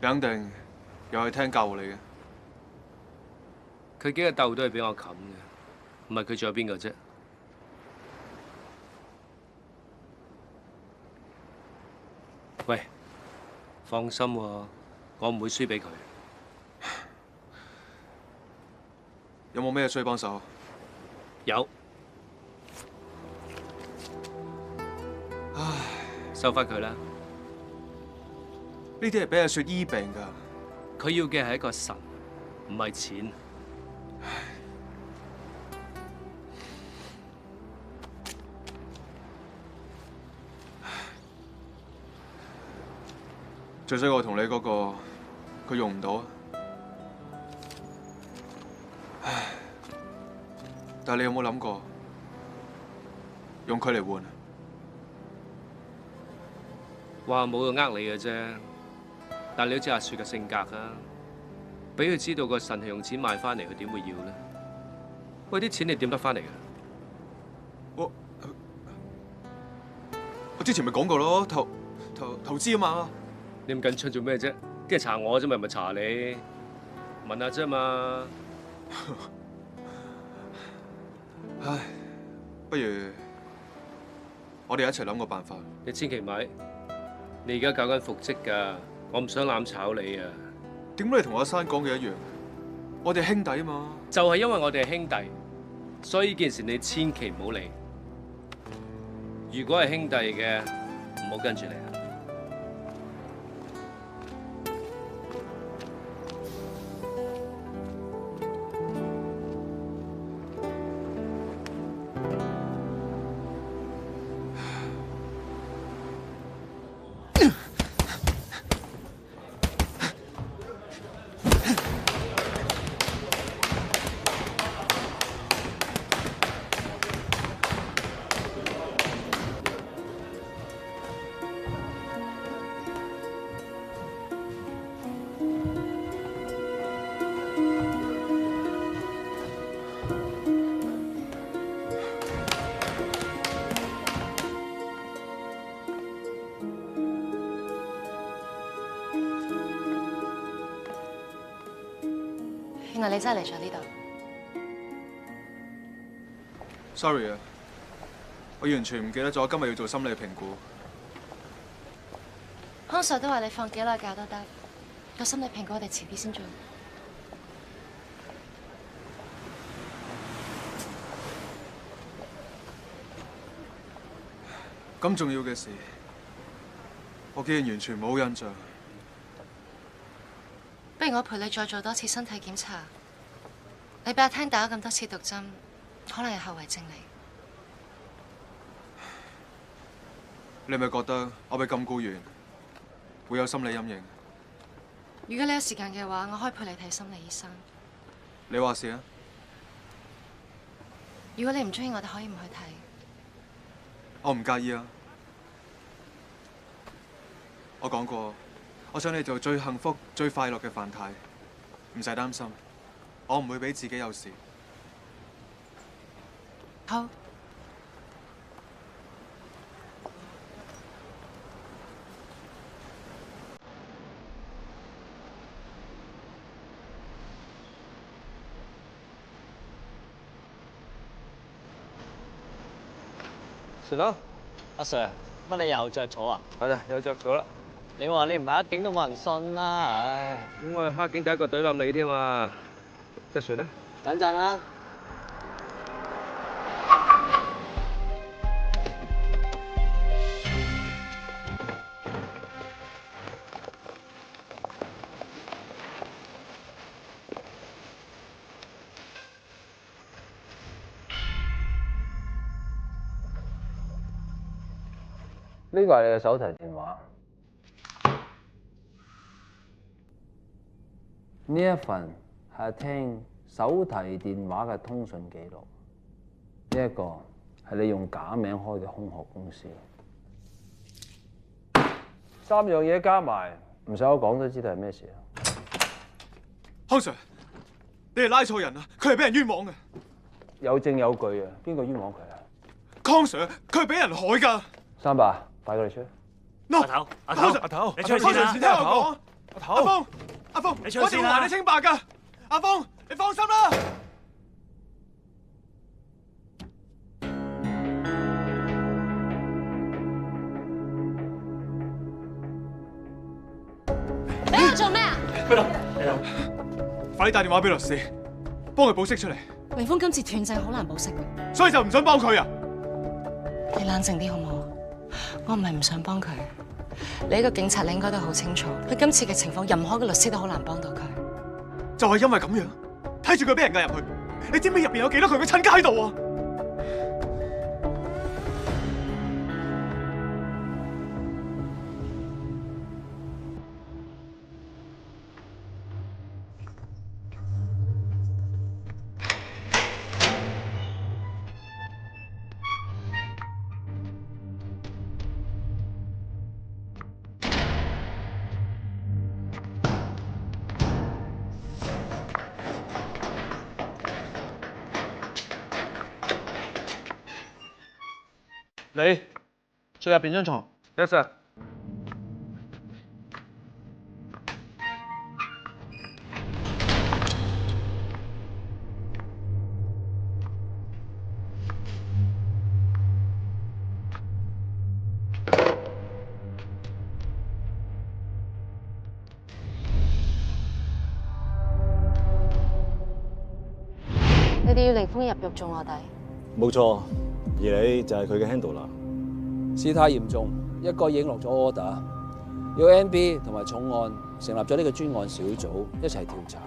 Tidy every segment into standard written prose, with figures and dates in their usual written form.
你肯定又係聽教你嘅。佢幾個竇都係俾我冚嘅，唔係佢仲有邊個啫？喂，放心喎，我唔會輸俾佢。有冇咩需要幫手？有。唉，收翻佢啦。呢啲係俾阿雪醫病㗎。佢要嘅係一個神，唔係錢。最衰我同你嗰個，佢用唔到啊！唉，但係你有冇諗過用佢嚟換啊？話冇用呃你嘅啫，但係你都知阿雪嘅性格啊，俾佢知道個神係用錢買翻嚟，佢點會要咧？喂，啲錢你點得翻嚟嘅？我之前咪講過咯，投資啊嘛。你咁緊張做咩啫？啲人查我啫嘛，唔係查你。問下啫嘛。唉，不如我哋一齊諗個辦法。你千祈咪，你而家搞緊復職㗎，我唔想攬炒你啊！點解你同阿珊講嘅一樣？我哋兄弟啊嘛。就係因為我哋係兄弟，所以呢件事你千祈唔好理。如果係兄弟嘅，唔好跟住你啊！原來你真係嚟咗呢度。Sorry 啊，我完全唔記得咗今日要做心理評估。康 Sir 都話你放幾耐假都得，個心理評估我哋遲啲先做。咁重要嘅事，我竟然完全冇印象。不如我陪你再做多次身體檢查。你俾阿聽打咗咁多次毒針，可能有後遺症嚟。你係咪覺得我被禁錮完會有心理陰影？如果你有時間嘅話，我可以陪你睇心理醫生。你話事啊？如果你唔中意，我哋可以唔去睇。我唔介意啊。我講過，我想你做最幸福、最快樂嘅范太，唔使擔心，我唔會俾自己有事。好。算啦，阿 Sir， 乜你又着咗啊？係啦，有着咗啦。你話你唔係一警都冇人信啦，唉！咁我係黑警第一個懟冧你添啊！即係算啦。等陣啦。呢個係你嘅手提電話，呢一份係聽手提電話嘅通訊記錄，呢一個係你用假名開嘅空殼公司，三樣嘢加埋，唔使我講都知道係咩事啦。康 Sir， 你哋拉錯人啊！佢係俾人冤枉嘅。有證有據啊，邊個冤枉佢啊？康 Sir， 佢係俾人害㗎。三伯，快過嚟出。 No， 阿頭，阿頭，你出去先啦。你聽我講。阿峰，阿峰，你出去我一定會還你清白㗎。阿峰，你放心啦。你喺度做咩啊？快啲打電話俾律師，幫佢保釋出嚟。明峰今次斷症好難保釋嘅，所以就唔想幫佢啊！你冷靜啲好唔好？我唔係唔想幫佢，你一個警察，你應該都好清楚，佢今次嘅情況，任何嘅律師都好難幫到佢。就係因為咁樣，睇住佢俾人押入去，你知唔知入邊有幾多佢嘅親家喺度啊？你最入邊張床。Yes sir。你哋要凌峰入獄做卧底？冇錯，而你就係佢嘅 handler。事態嚴重，一哥已經落咗 order，要 NB 同埋重案成立咗呢個專案小組一齊調查，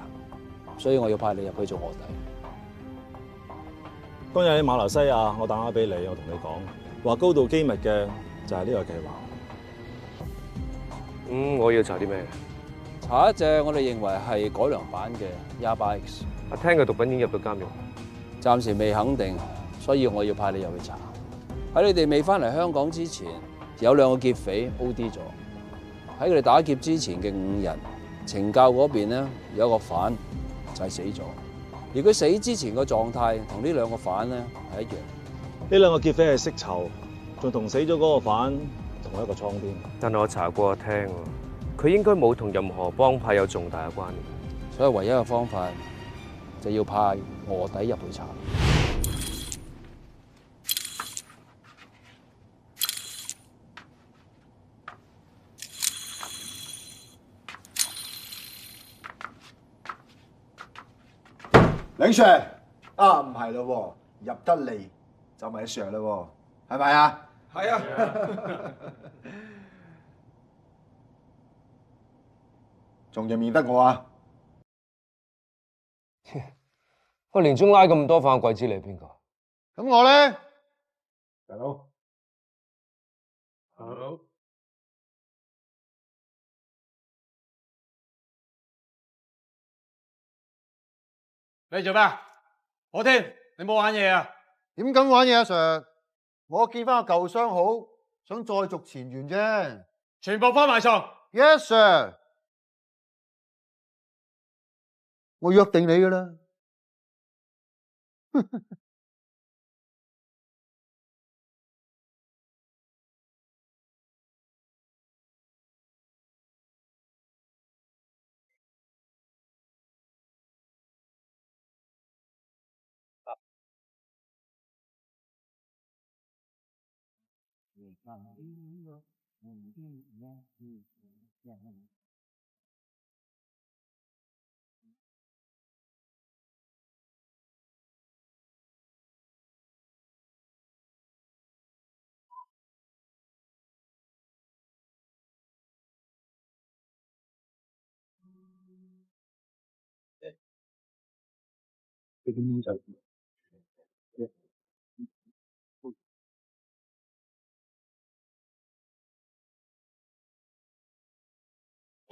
所以我要派你入去做卧底。當日喺馬來西亞，我打電話俾你，我同你講話高度機密嘅就係呢個計劃。我要查啲咩？查一隻我哋認為係改良版嘅 Yaba X。我聽佢毒品已經入到監獄。暫時未肯定，所以我要派你入去查。喺你哋未翻嚟香港之前，有2個劫匪 OD 咗。喺佢哋打劫之前嘅5日，懲教嗰邊咧有一個犯就係死咗，而佢死之前個狀態同呢2個犯咧係一樣。呢2個劫匪係識囚，仲同死咗嗰個犯同一個倉添。但係我查過聽喎，佢應該冇同任何幫派有重大嘅關聯。所以唯一嘅方法就要派卧底入去查。領 Sir 啊，唔係咯，入得嚟就咪 Sir 咯，係咪啊？係啊。仲認唔認得我啊？我年中拉咁多犯，鬼知你係邊個？咁我咧，大佬，你做咩啊？我聽你冇玩嘢啊？點敢玩嘢啊，Sir？我見翻個舊相好，想再續前緣啫。全部翻埋床。 Yes Sir， 我約定你噶啦。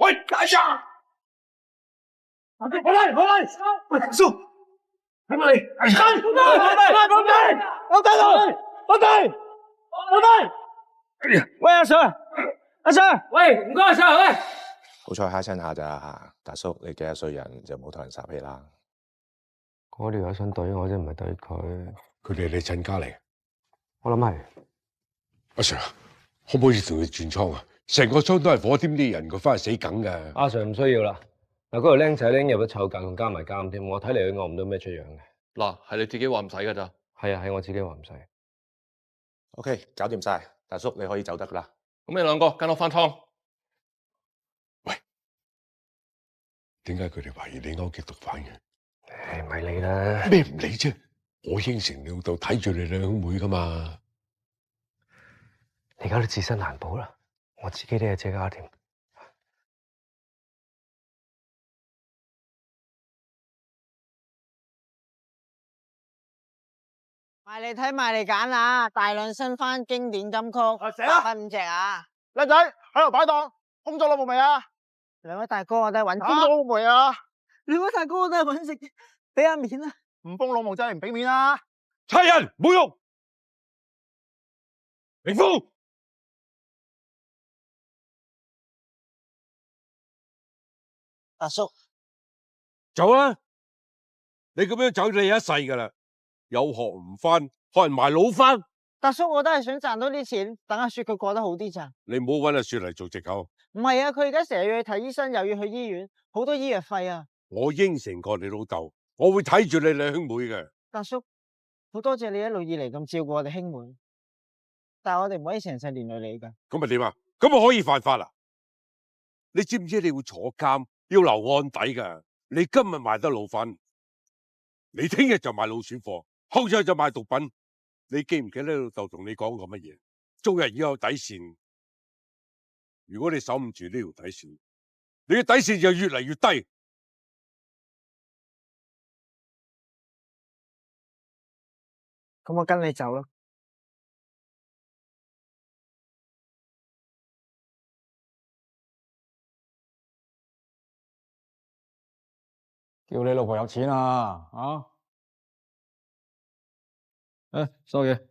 喂，大聲！我嚟！喂，叔，喺咪嚟？喂，阿 Sir，阿 Sir，喂，唔該，阿 Sir，喂。好彩嚇親下咋嚇，大叔你幾多歲人就冇同人撒氣啦。嗰條友想懟我啫，唔係懟佢。佢哋係你親家嚟。我諗係。阿 Sir，可唔可以同佢轉倉啊？成個倉都係火添啲人，佢翻去死梗㗎。阿 Sir 唔需要啦。嗱，嗰條僆仔咧入咗臭格，仲加埋監添。我睇嚟佢餓唔到咩出樣嘅。嗱，係你自己話唔使㗎咋？係啊，係我自己話唔使。OK，搞掂晒，大叔你可以走得啦。咁你兩個跟我翻倉。點解佢哋懷疑你勾結毒販嘅？唔係你啦。咩唔理啫？我應承你老豆睇住你兩兄妹噶嘛。你而家都自身難保啦，我自己都有自己搞掂。埋嚟睇埋嚟揀啊！大量新番經典金曲，8分5隻啊！靚仔喺度擺檔，工作攞冇未啊？兩位大哥我都係揾工作攞冇未啊？兩位大哥我都係揾食，俾下面啊！唔封老毛真係唔俾面啊！差人冇用，明峰。大叔，走啦！你咁樣走你一世噶啦，有學唔翻，學人埋老翻。大叔，我都係想賺多啲錢，等阿雪佢過得好啲咋。你唔好搵阿雪嚟做藉口。唔係啊，佢而家成日要去睇醫生，又要去醫院，好多醫藥費啊。我應承過你老豆，我會睇住你兩兄妹嘅。大叔，好多謝你一路以嚟咁照顧我哋兄妹，但係我哋唔可以成世連累你噶。咁咪點啊？咁咪可以犯法啦？你知唔知你會坐監，要留案底噶？你今日賣得老粉，你聽日就賣老鼠貨，後日就賣毒品。你記唔記得老豆同你講過乜嘢？做人要有底線。如果你守唔住呢條底線，你嘅底線就越嚟越低。咁我跟你走咯。叫你老婆有錢啊！啊！收嘢。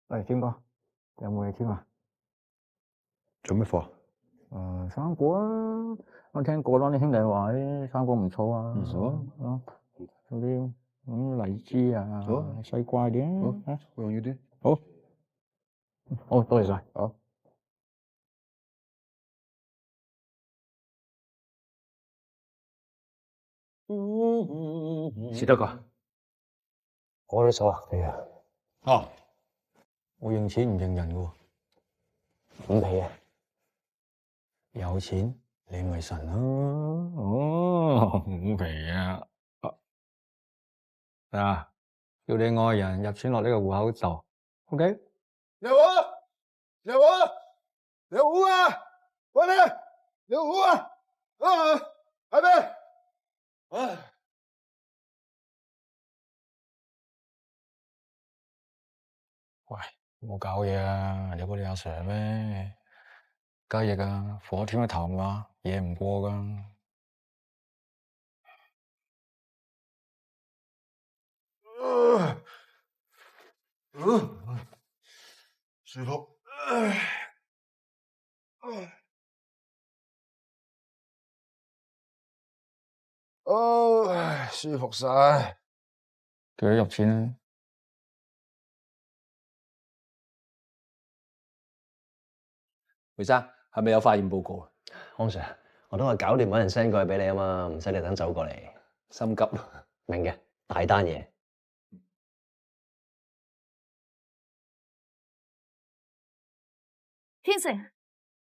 喂，堅哥，有冇嘢傾啊？做咩貨？生果啊！我聽過啦，你兄弟話啲生果唔錯啊。好啊。嗰啲荔枝啊，西瓜啲。好，我用呢啲。好。好，多謝晒。好。史德哥，我都手黑你啊！哦，我認錢唔認人嘅喎。五皮啊！有錢你咪神咯。哦，五皮啊！啊，叫你愛人入錢落呢個戶口度。OK。你好，你好，你好啊！喂你好啊！啊，係咩？唉。喂，冇搞嘢啊！有嗰啲阿 Sir 咩？雞翼啊，火添個頭啊，惹唔過噶。舒服。舒服晒。叫佢入錢啦。梅生，係咪有化驗報告啊？安 Sir，我都話搞掂揾人 send 過去俾你啊嘛，唔使你等走過嚟。心急咯。明嘅，大單嘢。天成，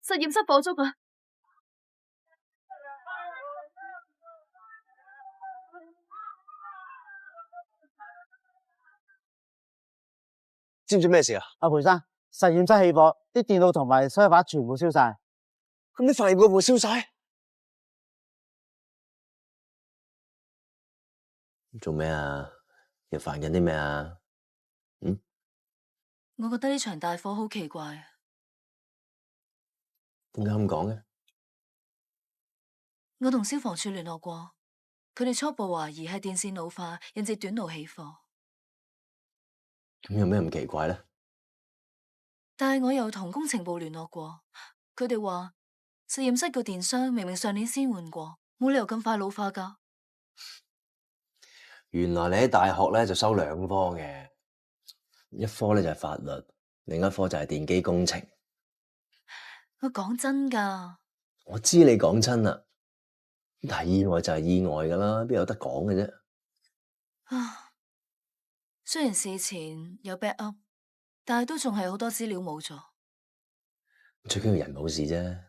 實驗室火燭啊！知唔知咩事啊？阿培生，實驗室起火，啲電腦同埋收把全部燒晒。咁啲化驗會唔會燒晒？做咩啊？又煩緊啲咩啊？我覺得呢場大火好奇怪。點解咁講嘅？我同消防處聯絡過，佢哋初步懷疑係電線老化引致短路起火。咁有咩咁奇怪咧？但係我又同工程部聯絡過，佢哋話實驗室個電箱明明上年先換過，冇理由咁快老化㗎。原來你喺大學咧就修兩科嘅，一科咧就係法律，另一科就係電機工程。我講真㗎，我知你講真啦，但係意外就係意外㗎啦，邊有得講嘅啫？啊，雖然事前有 backup，但係都仲係好多資料冇咗。最緊要人冇事啫。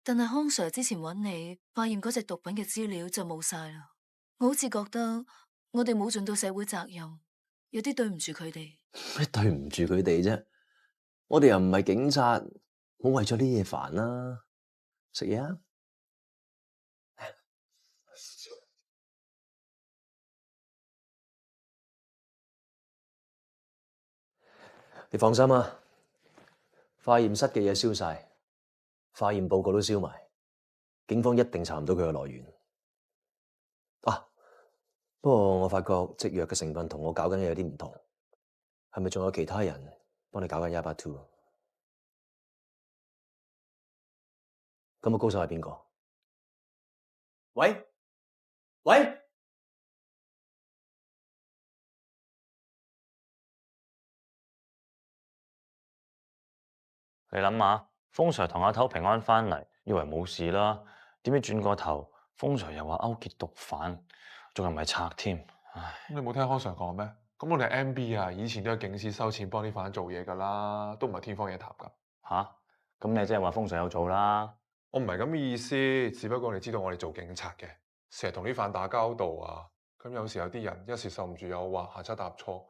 但係康 Sir 之前揾你，發現嗰隻毒品嘅資料就冇晒啦。我好似覺得我哋冇盡到社會責任，有啲對唔住佢哋。咩對唔住佢哋啫？我哋又唔係警察，唔好為咗呢嘢煩啦。食嘢啊！你放心啊，化驗室嘅嘢燒晒，化驗報告都燒埋，警方一定查唔到佢嘅來源。啊，不過我發覺製藥嘅成分同我搞緊嘅有啲唔同，係咪仲有其他人幫你搞緊182？咁個高手係邊個？喂？你諗下，風 Sir 同阿頭平安翻嚟，以為冇事啦，點知轉個頭，風 Sir 又話勾結毒販，仲係咪賊添？唉，你冇聽康 Sir 講咩？咁我哋 MB 啊，以前都有警司收錢幫啲犯做嘢噶啦，都唔係天方夜譚噶。吓？咁你即係話風 Sir 有做啦？我唔係咁嘅意思，只不過你知道我哋做警察嘅，成日同啲犯打交道啊，咁有時有啲人一時受唔住誘惑，行差踏錯，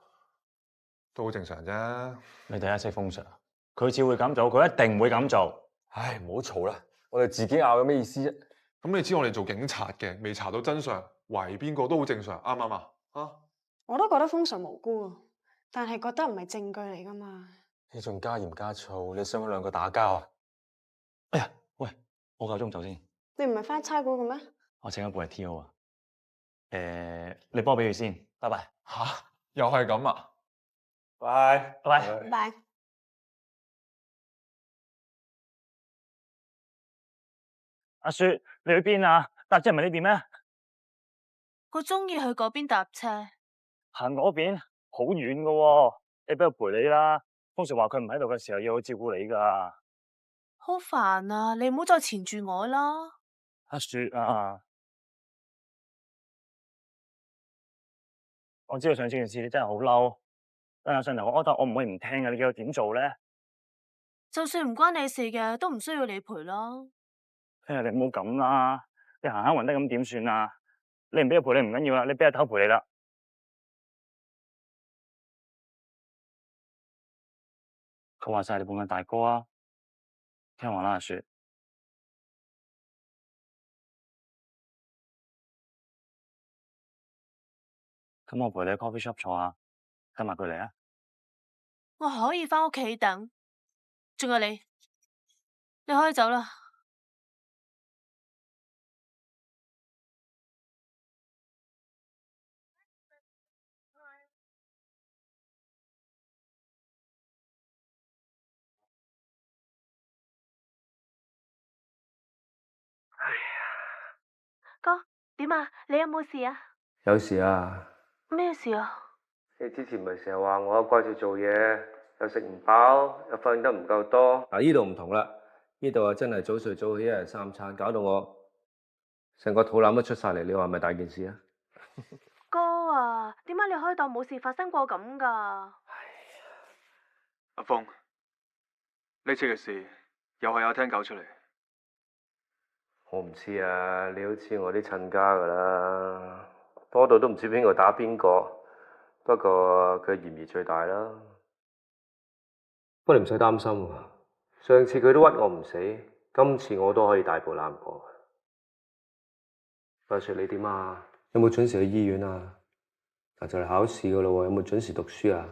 都好正常啫。你第一識風 Sir，佢只會咁做，佢一定唔會咁做。唉，唔好嘈啦，我哋自己拗有咩意思啫？咁你知我哋做警察嘅，未查到真相，懷疑邊個都好正常，啱唔啱啊？啊？我都覺得風 Sir 無辜啊，但係覺得唔係證據嚟噶嘛。你仲加鹽加醋，你想佢兩個打交啊？哎呀，喂，我夠鐘走先。你唔係翻差館嘅咩？我請咗部係 T.O. 啊。你幫我俾佢先，拜拜。吓？又係咁啊？拜拜。拜拜。阿雪，你去邊啊？搭車唔係呢邊咩？我中意去嗰邊搭車。行嗰邊好遠噶喎，你俾我陪你啦。風 Sir 話佢唔喺度嘅時候要我照顧你噶。好煩啊！你唔好再纏住我啦。阿雪啊，我知道上次件事你真係好嬲，但係上嚟我 order 我唔會唔聽嘅，你叫我點做咧？就算唔關你事嘅，都唔需要你陪啦。你唔好咁啦，你行下暈得咁點算啊？你唔俾佢陪你唔緊要啦，你俾阿頭陪你啦。佢話晒你半個大哥啊，聽話啦，阿雪。咁我陪你喺 coffee shop 坐下，跟埋佢嚟啊。我可以翻屋企等，仲有你可以走啦。哥，點啊？你有冇事啊？有事啊？咩事啊？你之前咪成日話我掛住做嘢，又食唔飽，又瞓得唔夠多。嗱，呢度唔同啦，呢度啊真係早睡早起，一日3餐，搞到我成個肚腩都出晒嚟。你話係咪大件事啊？哥啊，點解你可以當冇事發生過咁噶？阿峰，呢次嘅事又係阿聽搞出嚟。我唔知啊，你好似我啲親家噶啦，多到都唔知邊個打邊個。不過佢嫌疑最大啦。不過你唔使擔心，上次佢都屈我唔死，今次我都可以大步攬過。阿雪你點啊？有冇準時去醫院啊？嗱就嚟考試噶啦喎，有冇準時讀書啊？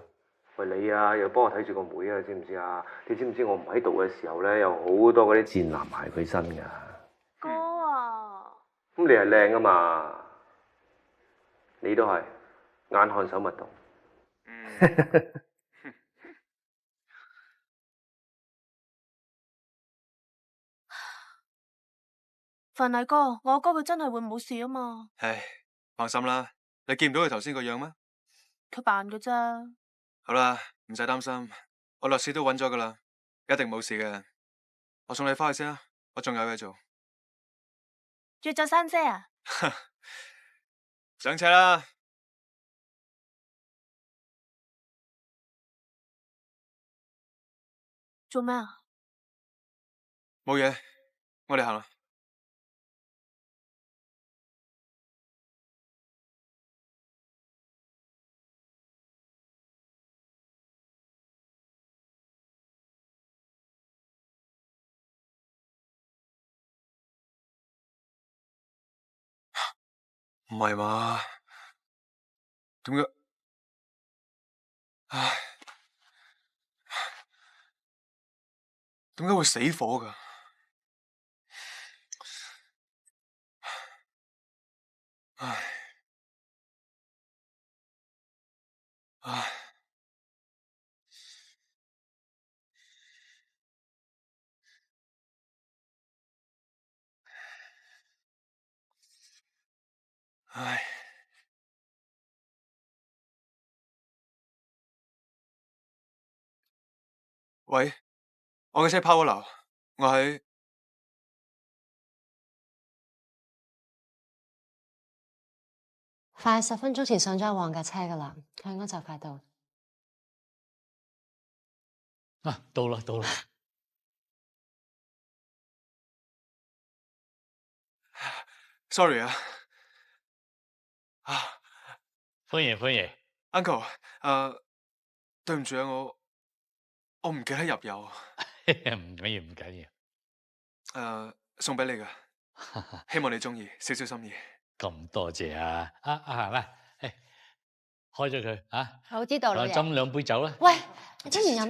喂你啊，又幫我睇住個妹啊，知唔知啊？你知唔知我唔喺度嘅時候咧，有好多嗰啲賤男埋佢身噶。哥啊！咁你係靚啊嘛，你都係眼看手勿動。范毅哥，我哥佢真係會冇事啊嘛。唉，放心啦，你見唔到佢頭先個樣咩？佢扮嘅咋。好啦，唔使擔心，我律師都揾咗噶啦，一定冇事嘅。我送你翻去先啦，我仲有嘢做。約咗珊姐啊？上車啦！做咩啊？冇嘢，我哋行啦。唔係嘛？點解？唉，點解會死火㗎？唉，唉，唉。喂，我嘅車拋咗錨，我喺快10分鐘前上咗旺架車噶啦，佢應該就快到。啊，到啦到啦！ sorry 啊，歡迎歡迎 ，Uncle，對唔住啊，我唔記得入油。唔緊要唔緊要，送俾你噶，希望你中意，少少心意。咁多謝啊！行啦，開咗佢啊！好知道啦，斟2杯酒啦。喂，你真係飲？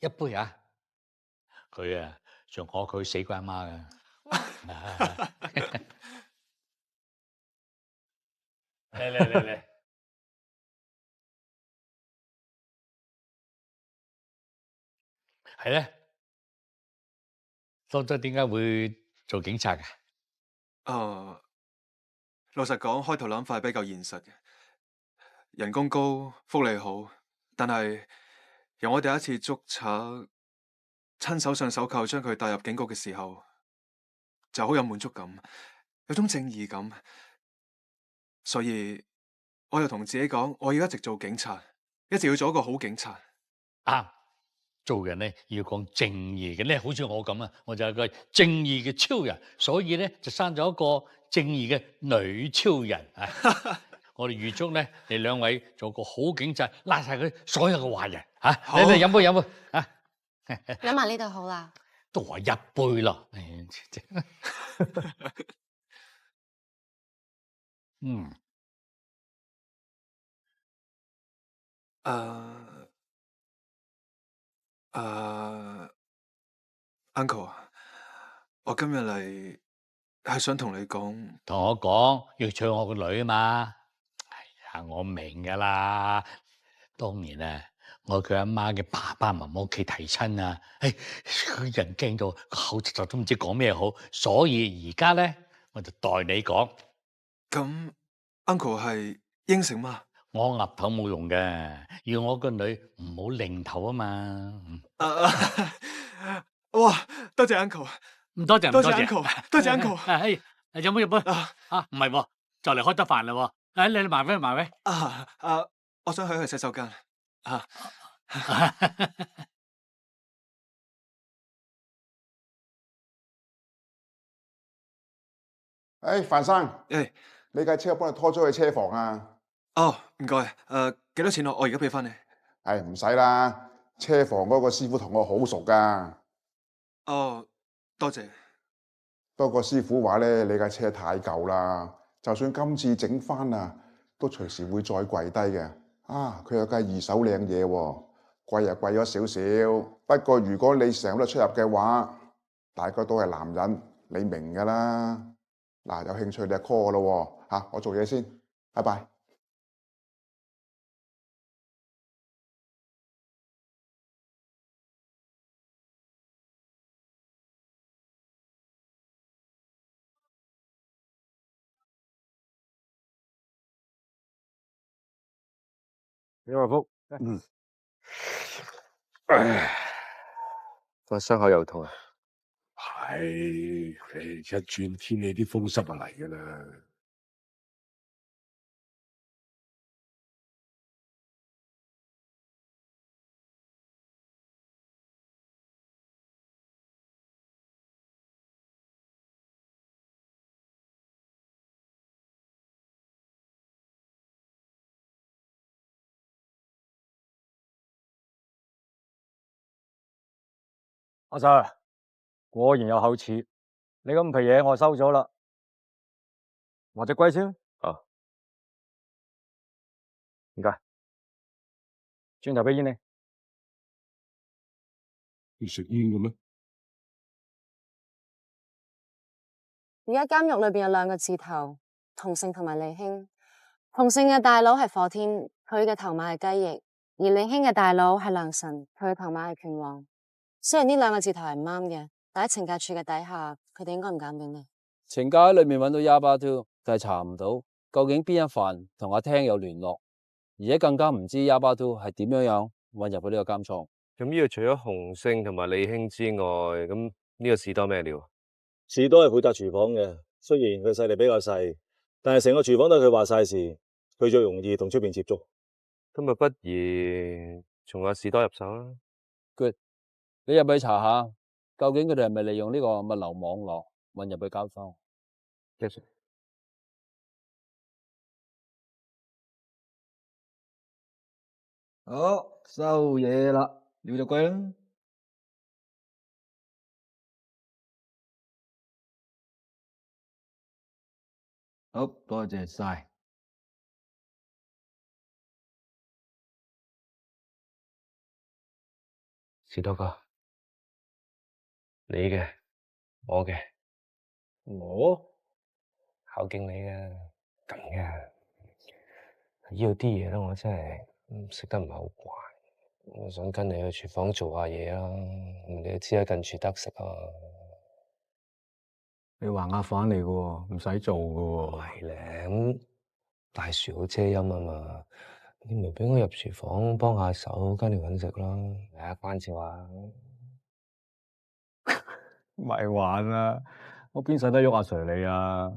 一杯啊！佢啊，仲可佢死鬼阿媽噶。嚟，係咧，當初點解會做警察嘅？老實講，開頭諗法係比較現實嘅，人工高，福利好，但係由我第一次捉賊，親手上手銬將佢帶入警局嘅時候，就好有滿足感，有種正義感，所以我又同自己講，我要一直做警察，一直要做一個好警察。啱，做人咧要講正義嘅咧，好似我咁啊，我就係個正義嘅超人，所以咧就生咗一個正義嘅女超人啊！我哋預祝咧你2位做個好警察，拉晒佢所有嘅壞人嚇。嚟飲杯啊！飲埋呢度好啦。都話一杯咯。嗯。Uncle，我今日嚟係想同你講，同我講要娶我個女啊嘛。哎呀，我明噶啦。當年啊，我佢阿媽嘅爸爸媽媽屋企提親啊，佢人驚到個口窒窒都唔知講咩好，所以而家咧我就代你講。咁 Uncle 係應承嘛？我岌頭冇用嘅，要我個女唔好擰頭啊嘛。哇！多謝 Uncle，唔多謝，多謝 Uncle，多謝 Uncle。飲杯唔係喎，就嚟開得飯啦喎。你埋位。我想去洗手間。范生，你架車我幫你拖咗去車房啊。哦，唔該。幾多錢我而家俾翻你。唔使啦，車房嗰個師傅同我好熟噶。哦，多謝。不過師傅話咧，你架車太舊啦，就算今次整翻啊，都隨時會再跪低嘅。佢有架二手靚嘢喎，貴又貴咗少少。不過如果你成日都出入嘅話，大家都係男人，你明噶啦。嗱，有興趣你就 call 我咯喎。我做嘢先，拜拜。俾我福。嗯。唉，個傷口又痛啊！係，一轉天氣啲風濕就嚟噶啦。阿 Sir，果然有口齒，你咁皮嘢我收咗啦，還隻龜先。好，唔該。轉頭俾煙你。你食煙嘅咩？而家監獄裏邊有2個字頭，同姓同埋利興。同姓嘅大佬係火天，佢嘅頭馬係雞翼；而利興嘅大佬係良辰，佢嘅頭馬係拳王。雖然呢2個字頭係唔啱嘅，但喺懲戒處嘅底下，佢哋應該唔敢俾你。懲戒喺裏面揾到 Yaba2，但係查唔到究竟邊一犯同阿聽有聯絡，而且更加唔知 Yaba2係點樣混入去呢個監倉。咁呢個除咗洪勝同埋利興之外，咁呢個士多咩料？士多係負責廚房嘅，雖然佢勢力比較細，但係成個廚房都係佢話晒事，佢最容易同出邊接觸。咁咪不如從阿士多入手啦。Good， 你入去查下，究竟佢哋係咪利用呢個物流網絡混入去交倉？Yes，好，收嘢啦，料就貴啦。好，多謝晒。士多哥，你嘅，我嘅，我孝敬你嘅，咁嘅。呢度啲嘢咧，我真係食得唔係好慣。我想跟你去廚房做下嘢啦，你都知啦，近處得食啊。你橫下反嚟嘅喎，唔使做嘅喎。係咧，咁大樹好遮陰啊嘛，你咪俾我入廚房幫下手，跟你搵食啦。嚟啊，關照下。咪玩啦，我邊使得喐阿 Sir 你啊？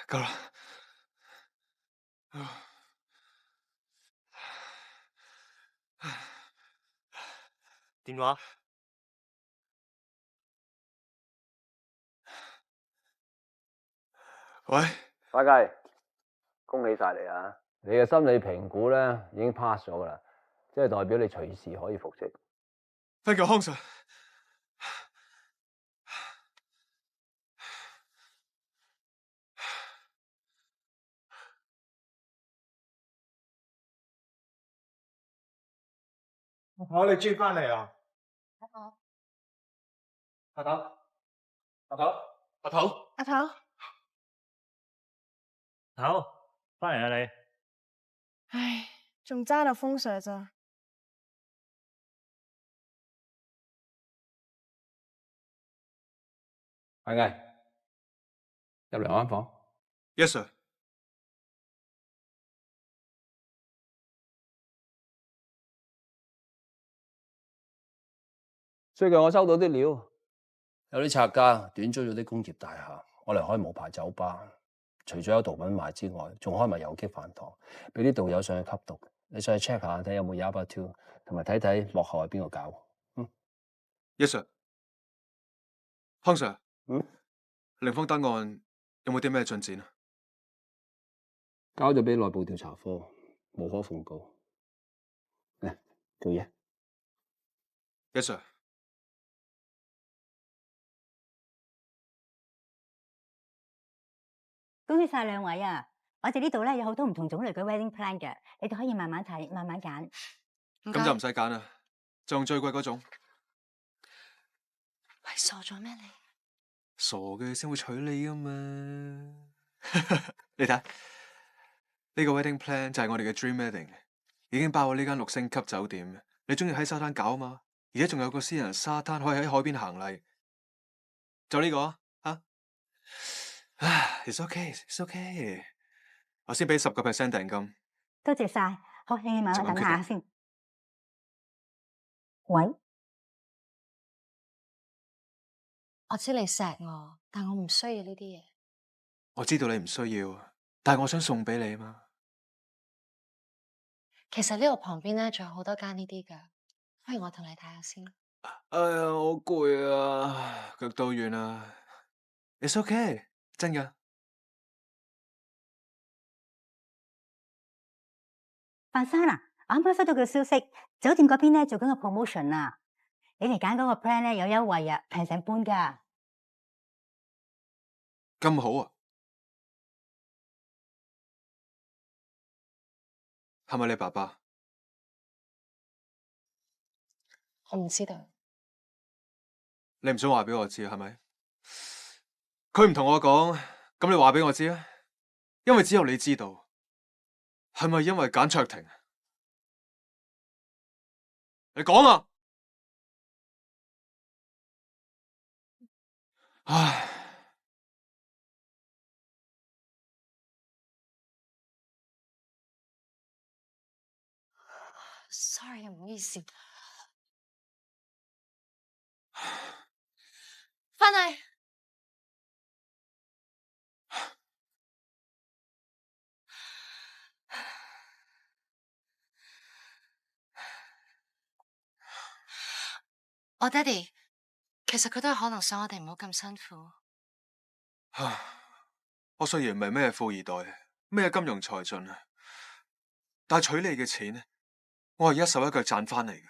夠啦。電話。喂，花雞，恭喜晒你啊！你嘅心理評估咧已經 pass 咗噶啦，即係代表你隨時可以復職。Thank you，康 Sir。阿頭，你終於翻嚟啊！阿頭，阿頭，阿頭，阿頭，阿頭，頭，翻嚟啦你。唉，仲揸到風 Sir 咋？係嘅，入嚟我間房。Yes sir。最近我收到啲料，有啲拆家短租咗啲工業大廈，我嚟開無牌酒吧。除咗有毒品賣之外，仲開埋游擊飯堂，俾啲道友上去吸毒。你上去 check 下睇有冇 Yaba2，同埋睇睇幕後係邊個搞。Yes sir。康 Sir。凌峰單案有冇啲咩進展啊？交咗俾內部調查科，無可奉告。嚟做嘢。Yes sir。恭喜晒兩位啊！我哋呢度咧有好多唔同種類嘅 wedding plan 嘅，你哋可以慢慢睇，慢慢揀。咁就唔使揀啦，就用最貴嗰種。喂，傻咗咩你？傻嘅先會娶你噶嘛。你睇呢個 wedding plan 就係我哋嘅 dream wedding， 已經包咗呢間6星級酒店。你中意喺沙灘搞嘛？而且仲有個私人沙灘可以喺海邊行禮。就呢個啊？It's okay，it's okay。我先俾10% 訂金。多謝晒，好，你慢慢等就咁決定下先。喂，我知你錫我，但我唔需要呢啲嘢。我知道你唔需要，但係我想送俾你嘛。其實呢度旁邊咧仲有好多間呢啲㗎，不如我同你睇下先。哎呀，好攰啊，腳都軟啊。It's okay，真㗎。范生啊，我啱啱收到個消息，酒店嗰邊咧做緊個 promotion 啊，你哋揀嗰個 plan 咧有優惠啊，平成半㗎。咁好啊？係咪你爸爸？我唔知道。你唔想話俾我知係咪？佢唔同我講，咁你話俾我知啊？因為只有你知道。係咪因為簡卓婷？你講啊！唉。Sorry，唔好意思。翻嚟。我爹哋其實佢都係可能想我哋唔好咁辛苦。我雖然唔係咩富二代，咩金融才俊啊，但係娶你嘅錢，我係一手一腳賺翻嚟㗎，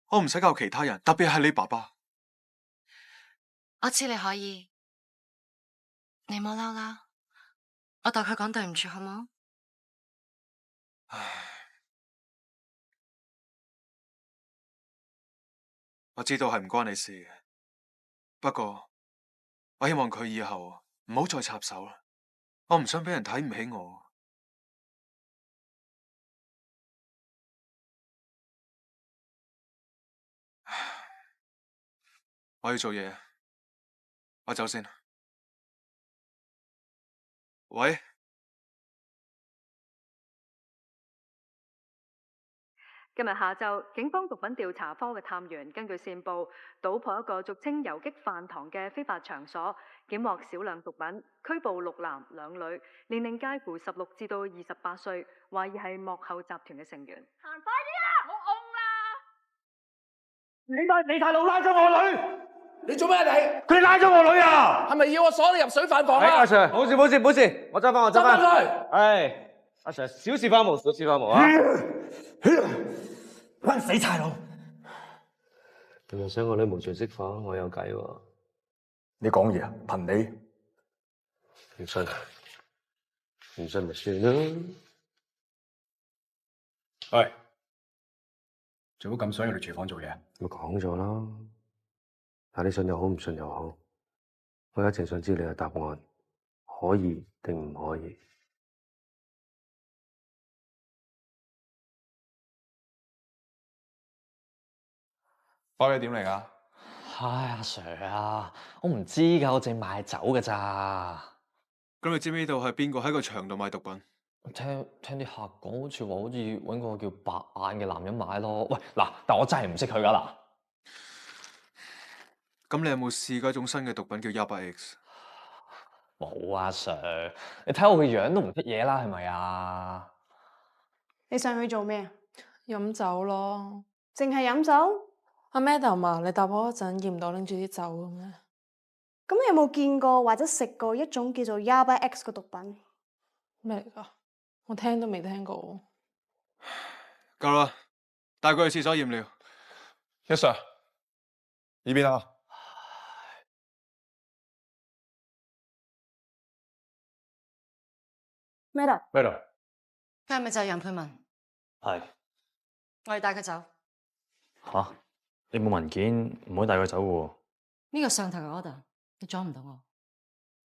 我唔使靠其他人，特別係你爸爸。我知你可以，你冇嬲啦，我代佢講對唔住好冇？我知道係唔關你事嘅，不過我希望佢以後唔好再插手啦，我唔想俾人睇唔起我。我要做嘢，我走先。喂。今日下晝，警方毒品調查科嘅探員根據線報，搗破一個俗稱游擊飯堂嘅非法場所，檢獲少量毒品，拘捕6男2女，年齡介乎16至到28歲，懷疑係幕後集團嘅成員。行快啲啦！我㧬啦！你大佬拉咗我女，你做咩啊你？佢拉咗我女啊！係咪要我鎖你入水飯房啊？阿 Sir， 冇事冇事冇事，我執翻我執翻。執翻佢！唉，阿 Sir， 小事化無，小事化無啊！班死柴佬！你又想我女無罪釋放，我有計喎。你講嘢啊？憑你？唔信，唔信咪算啦。喂，做乜咁想入嚟廚房做嘢？咪講咗啦，但你信又好，唔信又好，我一直想知你嘅答案，可以定唔可以？包嘢點嚟㗎？唉，阿 Sir 啊，我唔知㗎，我淨賣酒㗎咋。咁你知唔知道係邊個喺個場度賣毒品？聽啲客講，好似揾個叫白眼嘅男人買咯。喂，嗱，但我真係唔識佢㗎嗱。咁你有冇試過一種新嘅毒品叫 100X？ 冇啊 Sir， 你睇我個樣都唔識嘢啦，係咪啊？你上去做咩啊？飲酒咯。淨係飲酒？阿 Madam 啊，你搭我嗰陣見唔到拎住啲酒嘅咩？咁你有冇見過或者食過一種叫做 100X 嘅毒品？咩嚟㗎？我聽都未聽過。夠啦，帶佢去廁所驗尿。Yes sir，呢邊啊。咩啦？咩啦？佢係咪就係楊佩文？係。我哋帶佢走。吓？你冇文件，唔可以帶佢走喎。呢個上頭嘅 order，你阻唔到我。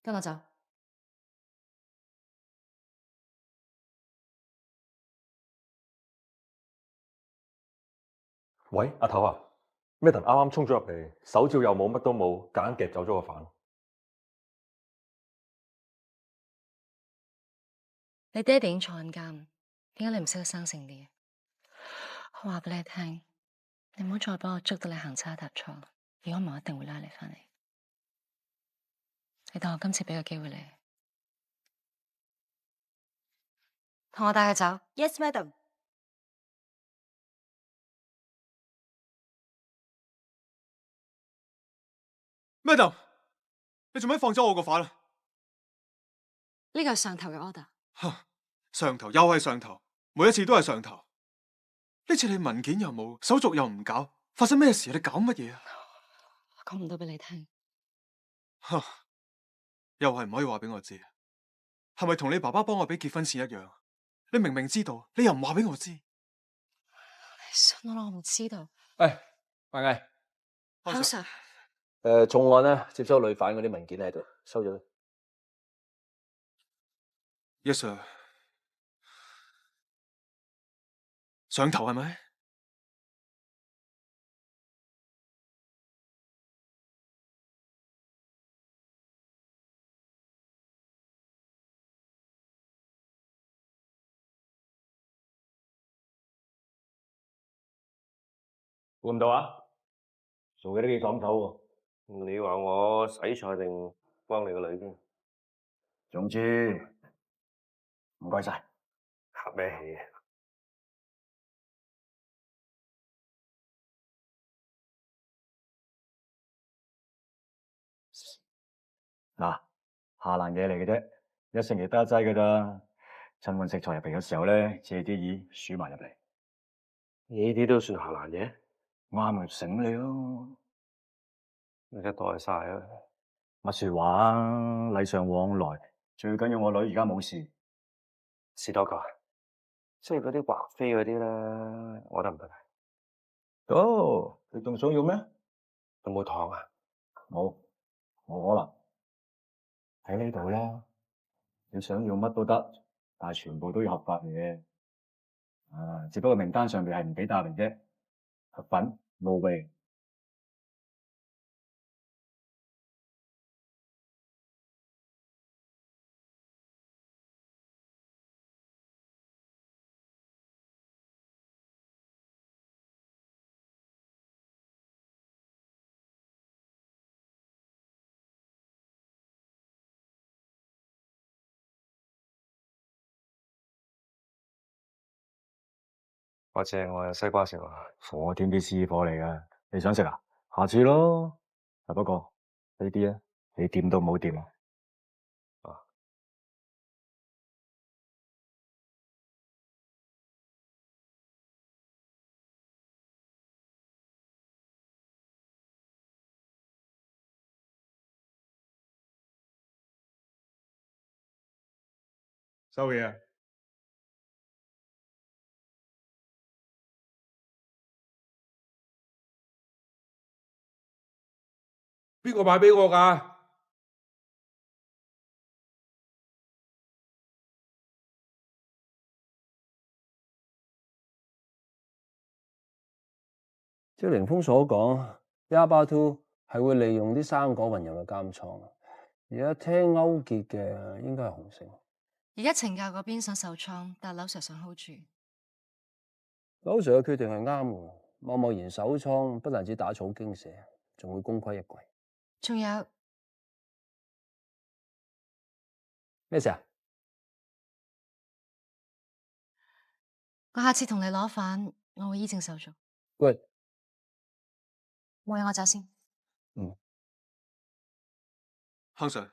跟我走。喂，阿頭啊，Madam 啱啱衝咗入嚟，手照又冇，乜都冇，夾硬夾走咗個飯。你爹哋已經坐緊監，點解你唔識得生性啲？我話俾你聽，你唔好再幫我捉到你行差踏錯，如果唔係，我一定會拉你翻嚟。你當我今次俾個機會你，同我帶佢走。Yes, madam。Madam，你做咩放走我個飯啊？呢個係上頭嘅 order。上頭又係上頭，每一次都係上頭。呢次你文件又冇，手續又唔搞，發生咩事？你搞乜嘢啊？講唔到俾你聽。又係唔可以話俾我知，係咪同你爸爸幫我俾結婚錢一樣？你明明知道，你又唔話俾我知。你信我，我唔知道。喂，快毅，好 Sir。重案咧，接收女犯嗰啲文件喺度，收咗佢。Yes sir。上頭係咪？估唔到啊！做嘅都幾爽手喎。你話我洗菜定幫你個女先？總之唔該晒。客咩氣啊？嗱，下欄嘢嚟嘅啫，一星期得一劑㗎咋。趁碗食材入嚟嘅時候咧，借啲耳鼠埋入嚟。呢啲都算下欄嘢？啱咪醒你咯。而家多謝晒啊！乜說話啊？禮尚往來，最緊要我女而家冇事。士多哥，即係嗰啲華妃嗰啲咧，我得唔得？哦，你仲想要咩？有冇糖啊？冇可能。喺呢度啦，你想要乜都得，但係全部都要合法嘅。只不過名單上邊係唔俾帶嚟啫。合品冇味。或者我有西瓜食啊，火天啲私火嚟㗎，你想食啊？下次咯。不過呢啲啊，你掂都唔好掂啊。收嘢啊！邊個買俾我㗎？即係凌峰所講 ，Yaba Two 係會利用啲生果混入嘅監倉。而家聽勾結嘅應該係洪勝。而家懲教嗰邊想受倉，但係柳 Sir 想 hold 住。柳 Sir 嘅決定係啱嘅，貿然守倉，不但止打草驚蛇，仲會功虧一簣。仲有咩事啊？我下次同你攞飯，我會依正手續。Good。冇嘢，我走先。亨 Sir，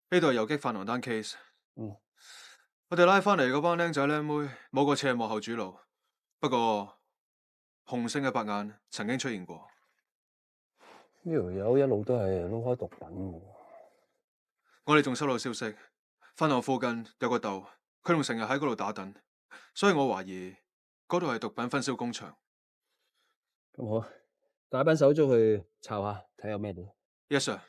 呢度係游擊犯狼單 case。我哋拉翻嚟嗰班僆仔僆妹，冇個似係幕後主腦。不過洪勝嘅白眼曾經出現過。呢條友一路都係撈開毒品嘅。我哋仲收到消息，飯堂附近有個竇，佢仲成日喺嗰度打躉，所以我懷疑嗰度係毒品分銷工場。咁好，帶班手足去查下，睇有咩料。Yes sir。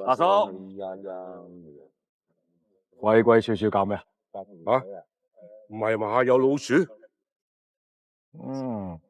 阿叔，鬼鬼祟祟搞咩啊？啊？唔係嘛，有老鼠？嗯。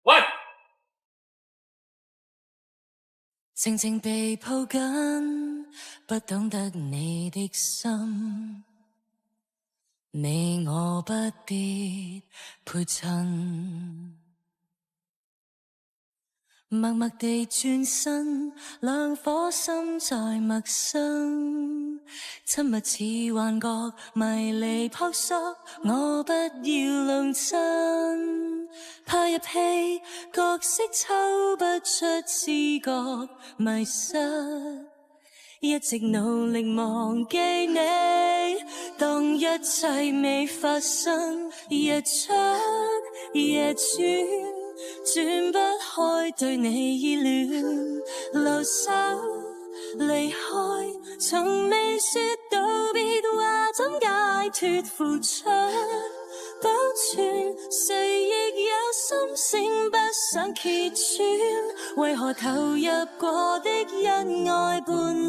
喂！靜靜被抱緊，不懂得你的心，你我不必配襯。默默地轉身，兩顆心在陌生，親密似幻覺，迷離撲朔，我不要弄真。怕入戲，角色抽不出知覺，迷失，一直努力忘記你，當一切未發生，日出夜轉。轉不開對你依戀，留守離開，從未說道別話，怎解脫付出保存，誰亦有心聲不想揭穿，為何投入過的恩愛伴侶